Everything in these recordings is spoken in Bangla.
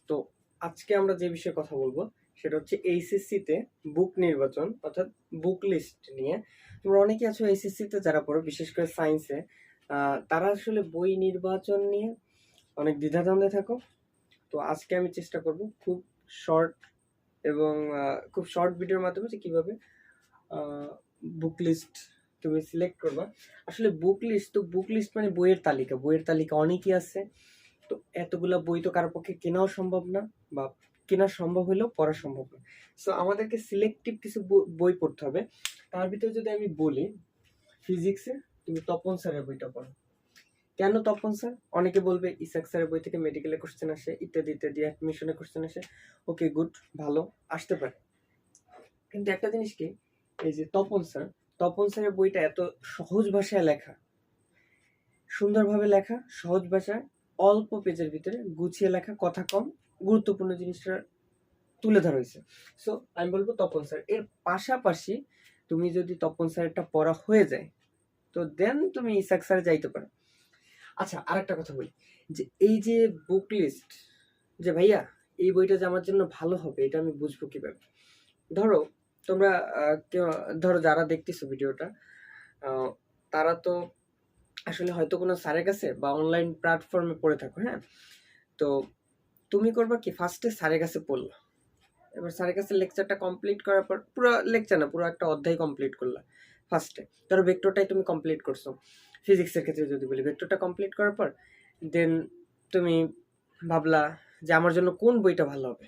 তো আজকে আমরা যে বিষয়ে কথা বলবো সেটা হচ্ছে এইচএসসিতে বুক নির্বাচন অর্থাৎ বুক লিস্ট নিয়ে। তোমরা অনেকে আছো এইচএসসিতে যারা পড়ো, বিশেষ করে সায়েন্সে, তারা আসলে বই নির্বাচন নিয়ে অনেক দ্বিধাদ্বন্দ্বে থাকো। তো আজকে আমি চেষ্টা করব খুব শর্ট এবং খুব শর্ট ভিডিওর মাধ্যমে যে কীভাবে বুক লিস্ট তুমি সিলেক্ট করবা। আসলে বুক লিস্ট মানে বইয়ের তালিকা অনেকই আছে। তো এতগুলা বই তো কারোর পক্ষে কেনাও সম্ভব না, বা কেনা সম্ভব হলেও পড়া সম্ভব না। সো আমাদেরকে সিলেক্টিভ কিছু বই পড়তে হবে। তার ভিতরে যদি আমি বলি, ফিজিক্সে তুমি তপন স্যারের বইটা পড়ো। কেন তপন স্যার? অনেকে বলবে ইসাক স্যারের বই থেকে মেডিকেলে কোশ্চেন আসে, ইত্যাদি ইত্যাদি, অ্যাডমিশনে কোশ্চেন আসে। ওকে, গুড, ভালো, আসতে পারে। কিন্তু একটা জিনিস কি, এই যে তপন স্যারের বইটা এত সহজ ভাষায় লেখা, সুন্দরভাবে লেখা, সহজ ভাষায়, অল্প পেজের ভিতরে গুছিয়ে লেখা, কথা কম, গুরুত্বপূর্ণ জিনিসটা তুলে ধরা হয়েছে। সো আমি বলবো তপন স্যার। এর পাশাপাশি তুমি যদি তপন স্যারেরটা পড়া হয়ে যায়, তো দেন তুমি ইসাক স্যারে যাইতে পারো। আচ্ছা, আরেকটা কথা বলি, যে এই যে বুক লিস্ট, যে ভাইয়া এই বইটা যে আমার জন্য ভালো হবে এটা আমি বুঝবো কিভাবে? ধরো তোমরা ধরো যারা দেখতেছো ভিডিওটা, তারা তো আসলে হয়তো কোনো স্যারের কাছে বা অনলাইন প্ল্যাটফর্মে পড়ে থাকো। হ্যাঁ, তো তুমি করবা কি, ফার্স্টে স্যারের কাছে পড়লা। এবার স্যারের কাছে লেকচারটা কমপ্লিট করার পর, পুরো লেকচার না, পুরো একটা অধ্যায় কমপ্লিট করলা। ফার্স্টে ধরো ভেক্টরটাই তুমি কমপ্লিট করছো। ফিজিক্সের ক্ষেত্রে যদি বলি, ভেক্টরটা কমপ্লিট করার পর দেন তুমি ভাবলা যে আমার জন্য কোন বইটা ভালো হবে।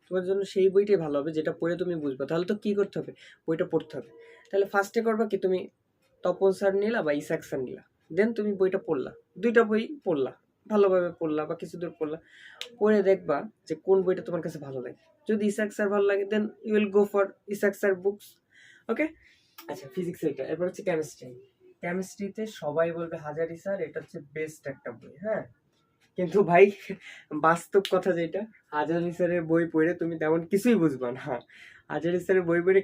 তোমার জন্য সেই বইটাই ভালো হবে যেটা পড়ে তুমি বুঝবা। তাহলে তো কি করতে হবে, বইটা পড়তে হবে। তাহলে ফার্স্টে করবা কি, তুমি তপন স্যার নিলা বা ইসাক স্যার নিলা, দেন তুমি বইটা পড়লা, দুইটা বই পড়লা, ভালোভাবে পড়লা বা কিছু দূর পড়লা, পড়ে দেখবা যে কোন বইটা তোমার কাছে ভালো লাগে। যদি ইসাক স্যার ভালো লাগে, then you will go for Isaac sir books. Okay, আচ্ছা, ফিজিক্স এটা। এরপর হচ্ছে কেমিস্ট্রিতে সবাই বলবে হাজারি স্যার, এটা হচ্ছে বেস্ট একটা বই। হ্যাঁ, কিন্তু ভাই বাস্তব কথা যেটা, হাজারি স্যারের বই পড়ে তুমি তেমন কিছুই বুঝবা না। হাজারি স্যারের বই পড়ে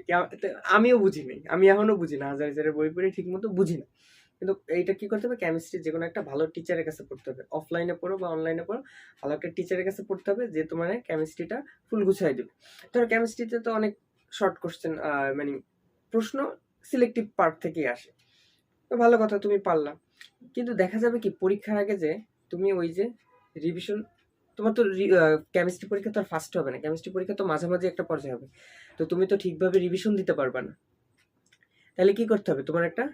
আমিও বুঝি নাই, আমি এখনো বুঝি না, হাজারি স্যারের বই পড়ে ঠিক মতো বুঝি না। কিন্তু এইটা কি করতে হবে, কেমিস্ট্রি যে কোনো একটা ভালো টিচারের কাছে পড়তে হবে। অফলাইনে পড়ো বা অনলাইনে পড়ো, ভালো একটা টিচারের কাছে পড়তে হবে যে তোমার কেমিস্ট্রিটা ফুল গুছাই দেবে। ধরো কেমিস্ট্রিতে তো অনেক শর্ট কোশ্চেন, মানে প্রশ্ন সিলেক্টিভ পার্ট থেকেই আসে। তো ভালো কথা, তুমি পারলা। কিন্তু দেখা যাবে কি, পরীক্ষার আগে যে তুমি ওই যে রিভিশন, তোমার তো কেমিস্ট্রি পরীক্ষা তো আর ফার্স্ট হবে না, কেমিস্ট্রি পরীক্ষা তো মাঝামাঝি একটা পর্যায়ে হবে। তো তুমি তো ঠিকভাবে রিভিশন দিতে পারবা না। তাহলে কি করতে হবে, তোমার একটা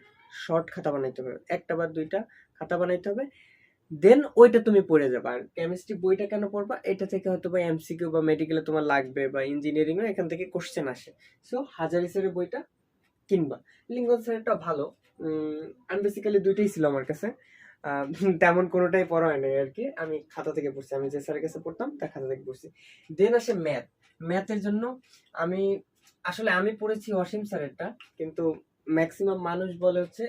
শর্ট খাতা বানাইতে হবে, একটা বা দুইটা খাতা বানাইতে হবে। দেন ওইটা তুমি পড়ে যাবে। আর কেমিস্ট্রি বইটা কেন পড়বা, এটা থেকে হয়তো বা এমসিকিউ বা মেডিকেলে তোমার লাগবে, বা ইঞ্জিনিয়ারিংও এখান থেকে কোশ্চেন আসে। সো হাজারি স্যারের বইটা কিনবা। লিঙ্গন স্যারেরটা ভালো। আমি বেসিক্যালি দুইটাই ছিল আমার কাছে, তেমন কোনোটাই পড়া হয় নাই আর কি। আমি খাতা থেকে পড়ছি, আমি যে স্যারের কাছে পড়তাম তার খাতা থেকে পড়ছি। দেন আসে ম্যাথের জন্য আমি পড়েছি অসীম স্যারেরটা, কিন্তু ম্যাক্সিমাম মানুষ বলে হচ্ছে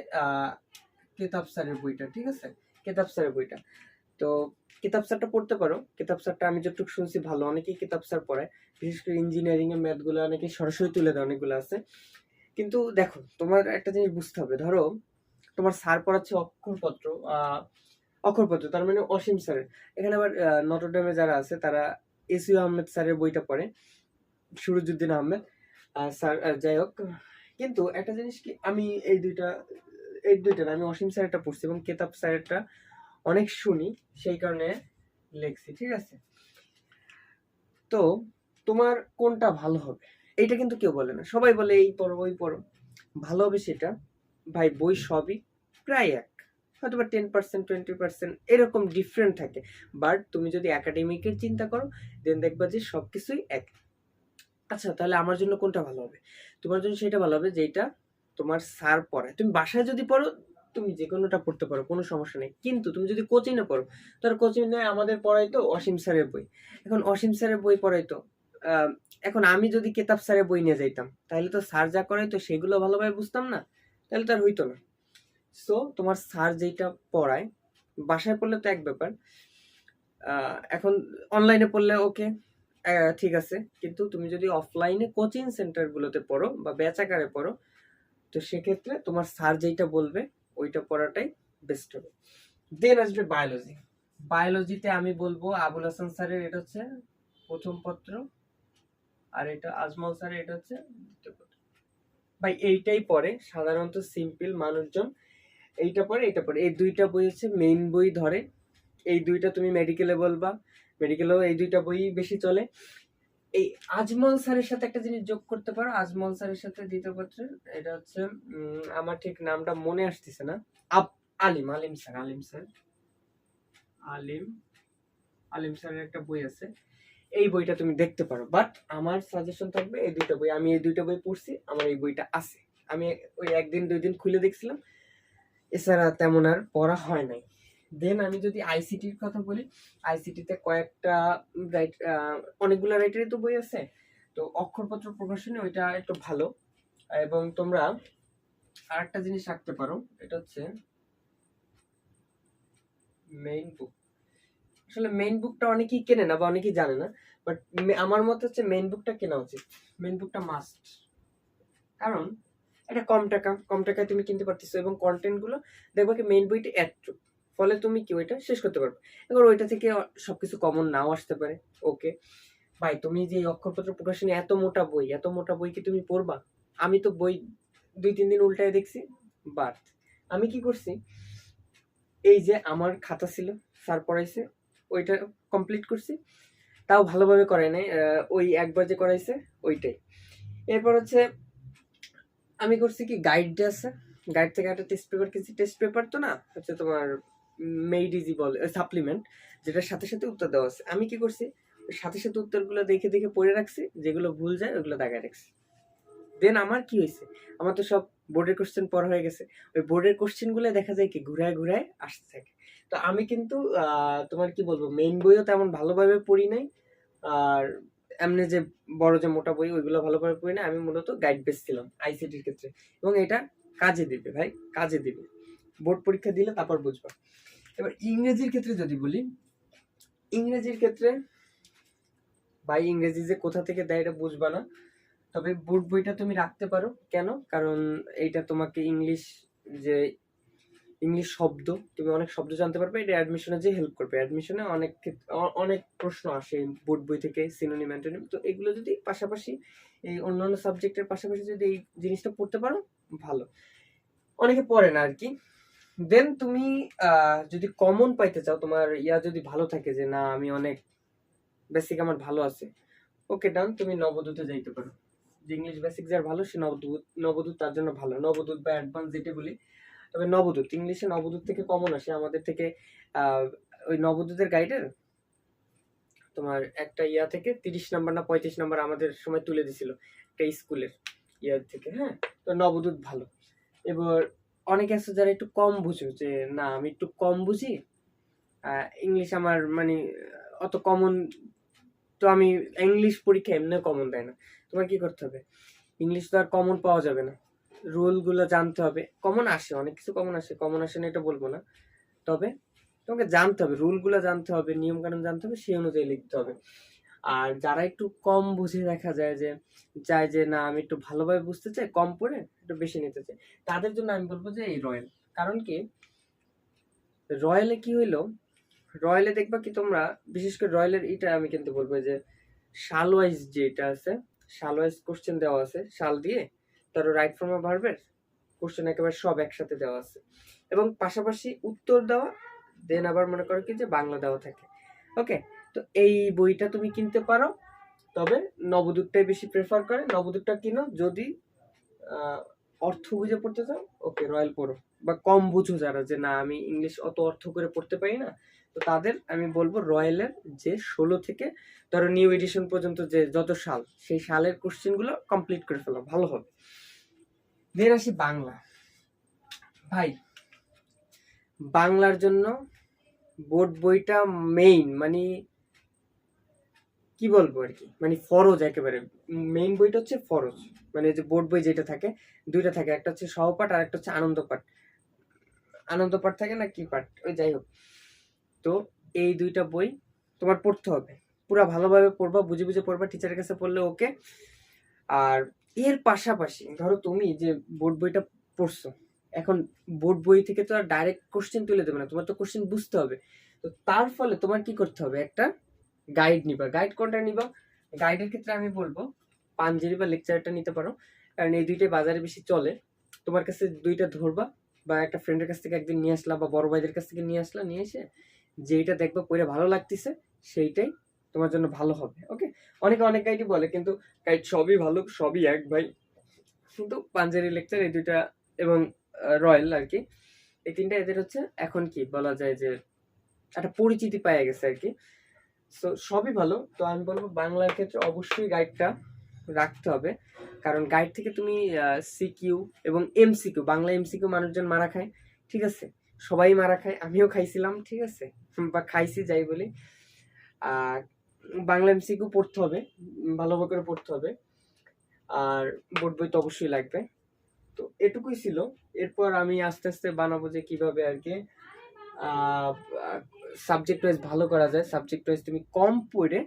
কেতাব স্যারের বইটা। ঠিক আছে, কেতাব স্যারের বইটা। তো কিতাব স্যারটা পড়তে পারো। কিতাব স্যারটা আমি যতটুকু শুনছি ভালো, অনেকেই কিতাব স্যার পড়ায়, বিশেষ করে ইঞ্জিনিয়ারিং এর ম্যাথগুলো অনেকেই সরাসরি তুলে দেয়, অনেকগুলো আছে। কিন্তু দেখো, তোমার একটা জিনিস বুঝতে হবে, ধরো তোমার স্যার পড়াচ্ছে অক্ষরপত্র, তার মানে অসীম স্যারের। এখানে আবার নটরডেমে যারা আছে তারা এসইউ আহমেদ স্যারের বইটা পড়ে, সুরুজউদ্দিন আহমেদ স্যার। যাই হোক, কিন্তু একটা জিনিস কি, আমি এই দুইটা না, আমি অসীম স্যারেরটা পড়ছি এবং কেতাব স্যারেরটা অনেক শুনি, সেই কারণে লেখছি। ঠিক আছে, তো তোমার কোনটা ভালো হবে এইটা কিন্তু কেউ বলে না, সবাই বলে এই পড়ো ওই পড়ো। ভালো হবে সেটা, ভাই বই সবই প্রায় এক, হয়তো বা 10% 20% এরকম ডিফারেন্ট থাকে। বাট তুমি যদি একাডেমিকের চিন্তা করো, দেন দেখবা যে সবকিছুই এক। আচ্ছা, তাহলে আমার জন্য কোনটা ভালো হবে? তোমার জন্য সেটা ভালো হবে যেটা তোমার স্যার পড়ায়। তুমি বাসায় যদি পড়ো, তুমি যে কোনোটা পড়তে পারো, কোনো সমস্যা নেই। কিন্তু তুমি যদি কোচিংয়ে পড়ো, তার কোচিংয়ে আমাদের পড়াইতো অসীম স্যারের বই। এখন অসীম স্যারের বই পড়াইতো, এখন আমি যদি কেতাব স্যারের বই নিয়ে যাইতাম, তাহলে তো স্যার যা করাইতো সেগুলো ভালোভাবে বুঝতাম না, তাহলে তো আর হইতো না। সো তোমার স্যার যেটা পড়ায়, বাসায় পড়লে তো এক ব্যাপার, এখন অনলাইনে পড়লে ওকে, ঠিক আছে। কিন্তু তুমি যদি অফলাইনে কোচিং সেন্টারগুলোতে পড়ো বা ব্যাচ আকারে পড়ো, তো সেক্ষেত্রে তোমার স্যার যেটা বলবে ওইটা পড়াটাই বেস্ট হবে। দেন আসবে বায়োলজি। বায়োলজিতে আমি বলবো আবুল হাসান স্যারের এটা হচ্ছে প্রথম পত্র, আর এটা আজমল স্যারের এটা হচ্ছে দ্বিতীয় পত্র। ভাই এইটাই পড়ে সাধারণত সিম্পল মানুষজন, এইটা পড়ে এটা পড়ে, এই দুইটা বই হচ্ছে মেইন বই ধরে। এই দুইটা তুমি মেডিকেলে বলবা, মেডিকেলেও এই দুইটা বই বেশি চলে। এই আজমল স্যারের সাথে একটা জিনিস যোগ করতে পারো, আজমল স্যারের সাথে দ্বিতীয় পত্রের এটা হচ্ছে আমার ঠিক নামটা মনে আসতেছে না, আলিম আলিম স্যার, আলিম আলিম স্যারের একটা বই আছে, এই বইটা তুমি দেখতে পারো। বাট আমার সাজেশন থাকবে এই দুইটা বই, আমি এই দুইটা বই পড়ছি, আমার এই বইটা আছে, আমি ওই একদিন দুই দিন খুলে দেখছিলাম, এছাড়া তেমন আর পড়া হয় নাই। দেন আমি যদি আইসিটির কথা বলি, আইসিটিতে কয়েকটা অনেকগুলো রাইটারই তো বই আছে, তো অক্ষরপত্র প্রকাশনী ওইটা একটু ভালো। এবং তোমরা আরেকটা জিনিস রাখতে পারো, এটা হচ্ছে মেইন বুক। আসলে মেইন বুকটা অনেকেই কেনে না বা অনেকেই জানে না, বাট আমার মতে হচ্ছে মেইন বুকটা কেনা উচিত, মেইন বুকটা মাস্ট। কারণ এটা কম টাকায় তুমি কিনতে পারতেছো, এবং কন্টেন্ট গুলো দেখবো কি মেইন বইটা এতটুকু, ফলে তুমি কি ওইটা শেষ করতে পারবে। এবার ওইটা থেকে সবকিছু কমন নাও আসতে পারে, ওকে। ভাই তুমি যে অক্ষরপত্র প্রকাশনী এত মোটা বই কি তুমি পড়বা? আমি তো বই 2-3 দিন উল্টায় দেখছি। বাট আমি কি করছি, এই যে আমার খাতা ছিল, স্যার পড়াইছে, ওইটা কমপ্লিট করছি, তাও ভালোভাবে করাই নাই, ওই একবার যে করাইছে ওইটাই। এরপর হচ্ছে আমি করছি কি, গাইড আছে, গাইড থেকে একটা টেস্ট পেপার কিনছি, টেস্ট পেপার তো না, হচ্ছে তোমার মেড ইজি বলে সাপ্লিমেন্ট, যেটার সাথে সাথে উত্তর দেওয়া আছে। আমি কি করছি, ওই সাথে সাথে উত্তরগুলো দেখে দেখে পড়ে রাখছি, যেগুলো ভুল যায় ওইগুলো দাগায় রাখছি। দেন আমার কি হয়েছে, আমার তো সব বোর্ডের কোশ্চেন পড়া হয়ে গেছে, ওই বোর্ডের কোশ্চেন গুলো দেখা যায় কি ঘুরায় ঘুরায় আসতে থাকে। তো আমি কিন্তু তোমার কি বলবো, মেইন বইও তেমন ভালোভাবে পড়ি নাই, আর এমনি যে বড় যে মোটা বই ওইগুলো ভালোভাবে পড়ি না, আমি মূলত গাইড বেস ছিলাম আইসিটির ক্ষেত্রে, এবং এটা কাজে দিবে ভাই, কাজে দিবে, বোর্ড পরীক্ষা দিলে তারপর বুঝবা। এবার ইংরেজির ক্ষেত্রে যদি বলি, ইংরেজির ক্ষেত্রে ভাই ইংরেজি যে কোথা থেকে দেয় এটা বুঝবা না, তবে বোর্ড বইটা তুমি রাখতে পারো। কেন? কারণ এইটা তোমাকে যে ইংলিশ শব্দ, তুমি অনেক শব্দ জানতে পারবে, এটা অ্যাডমিশনে যে হেল্প করবে, অ্যাডমিশনে অনেক প্রশ্ন আসে বোর্ড বই থেকে, সিনোনিম অ্যান্টোনিম, তো এগুলো যদি পাশাপাশি এই অন্যান্য সাবজেক্টের পাশাপাশি যদি এই জিনিসটা পড়তে পারো ভালো, অনেকে পড়ে না আর কি। দেন তুমি যদি কমন পাইতে চাও, তোমার যদি ভালো থাকে যে না আমি অনেক বেসিক আমার ভালো আছে, ওকে ডান, তুমি নবোদতে যাইতে পারো। যে ইংলিশ বেসিক যার ভালো সে নবোদত তার জন্য ভালো, নবোদত বা অ্যাডভান্স যেটা বলি। তবে নবোদত, ইংলিশে নবোদত থেকে কমন আসে আমাদের থেকে, ওই নবোদতের গাইডের তোমার একটা থেকে 30 নাম্বার না 35 নাম্বার আমাদের সময় তুলে দিছিল একটা স্কুলের থেকে, হ্যাঁ। তো নবোদত ভালো। এবার অনেকে আছে যারা একটু কম বুঝো, যে না আমি একটু কম বুঝি, ইংলিশ আমার মানে অত কমন, তো আমি ইংলিশ পরীক্ষা এমনি কমন দেয় না, তোমার কি করতে হবে, ইংলিশ তো আর কমন পাওয়া যাবে না, রুল গুলো জানতে হবে। কমন আসে, অনেক কিছু কমন আসে না এটা বলবো না, তবে তোমাকে জানতে হবে, রুল গুলো জানতে হবে, নিয়ম কানুন জানতে হবে, সেই অনুযায়ী লিখতে হবে। আর যারা একটু কম বুঝে দেখা যায় যে চায় যে না আমি একটু ভালোভাবে বুঝতে চাই, কম পড়ে একটু বেশি নিতে চাই, তাদের জন্য আমি বলবো যে এই রয়্যাল। কারণ কি, রয়্যালে কি হইলো, রয়্যালে দেখবা কি তোমরা, বিশেষ করে রয়্যালের এটা আমি কিন্তু বলবো যে শাল ওয়াইজ যেটা আছে, শাল ওয়াইজ কোশ্চেন দেওয়া আছে, শাল দিয়ে তার রাইট ফর্ম অফ ভার্বের কোশ্চেন একেবারে সব একসাথে দেওয়া আছে, এবং পাশাপাশি উত্তর দেওয়া, দেন আবার মনে করো কি যে বাংলা দেওয়া থাকে, ওকে। তো এই বইটা তুমি কিনতে পারো, তবে নবদূতটাই বেশি প্রেফার করে, নবদূতটা কিনো যদি অর্থ বুঝে পড়তে চাও, ওকে রয়্যাল পড়ো। বা কম বুঝো যারা, যে না আমি ইংলিশ অত অর্থ করে পড়তে পারি না, তো তাদের আমি বলবো রয়্যালের যে 16 থেকে ধরো নিউ এডিশন পর্যন্ত যে যত সাল, সেই সালের কোশ্চেন গুলো কমপ্লিট করে ফেলো, ভালো হবে। দেন আসি বাংলা। ভাই বাংলার জন্য বোর্ড বইটা মেইন, মানে কি বলবো আর কি, মানে ফরজ একেবারে, মেইন বইটা হচ্ছে ফরজ। মানে যে বোর্ড বই যেটা থাকে, দুইটা থাকে, একটা হচ্ছে সহপাঠ আর একটা হচ্ছে আনন্দ পাঠ, আনন্দ পাঠ থাকে না কি পাঠ, ওই যাই হোক। তো এই দুইটা বই তোমার পড়তে হবে, পুরা ভালোভাবে পড়বা, বুঝে বুঝে পড়বা, টিচারের কাছে পড়লে ওকে। আর এর পাশাপাশি ধরো তুমি যে বোর্ড বইটা পড়ছো, এখন বোর্ড বই থেকে তো আর ডাইরেক্ট কোশ্চেন তুলে দেবে না, তোমার তো কোশ্চেন বুঝতে হবে। তো তার ফলে তোমার কি করতে হবে, একটা গাইড নিবা। গাইড কোনটা নিবা? গাইডের ক্ষেত্রে আমি বলবো পাঞ্জেরি বা লেকচারটা নিতে পারো, কারণ এই দুইটাই বাজারে বেশি চলে। তোমার কাছে দুইটা ধরবা, বা একটা ফ্রেন্ডের কাছ থেকে একদিন নিয়ে আসলা, বা বড় ভাইদের কাছ থেকে নিয়ে আসলা, নিয়ে এসে যেইটা দেখবা পড়ে ভালো লাগতেছে সেইটাই তোমার জন্য ভালো হবে। ওকে, অনেকে অনেক গাইডই বলে, কিন্তু গাইড সবই ভালো, সবই এক ভাই। কিন্তু পাঞ্জেরি লেকচার এই দুইটা এবং রয়্যাল আর কি, এই তিনটা এদের হচ্ছে এখন কি বলা যায় যে একটা পরিচিতি পাওয়া গেছে আর কি। সো সবই ভালো। তো আমি বলবো বাংলার ক্ষেত্রে অবশ্যই গাইডটা রাখতে হবে, কারণ গাইড থেকে তুমি সিকিউ এবং এমসিকিউ, বাংলা এমসিকিউ মানুষজন মারা খায়, ঠিক আছে, সবাই মারা খায়, আমিও খাইছিলাম, ঠিক আছে, বা খাইছি যাই বলি। আর বাংলা এমসিকিউ পড়তে হবে, ভালোভাবে করে পড়তে হবে, আর বোর্ড বই তো অবশ্যই লাগবে। তো এটুকুই ছিল। এরপর আমি আস্তে আস্তে বানাবো যে কিভাবে আর কি সাবজেক্ট ওয়াইজ ভালো করা যায়, সাবজেক্ট ওয়াইজ তুমি কম পড়ে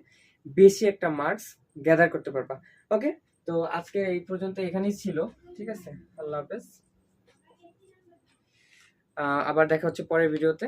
বেশি একটা মার্কস গ্যাদার করতে পারবা। ওকে, তো আজকে এই পর্যন্ত এখানেই ছিল, ঠিক আছে, আল্লাহ হাফেজ। আবার দেখা হচ্ছে পরের ভিডিওতে।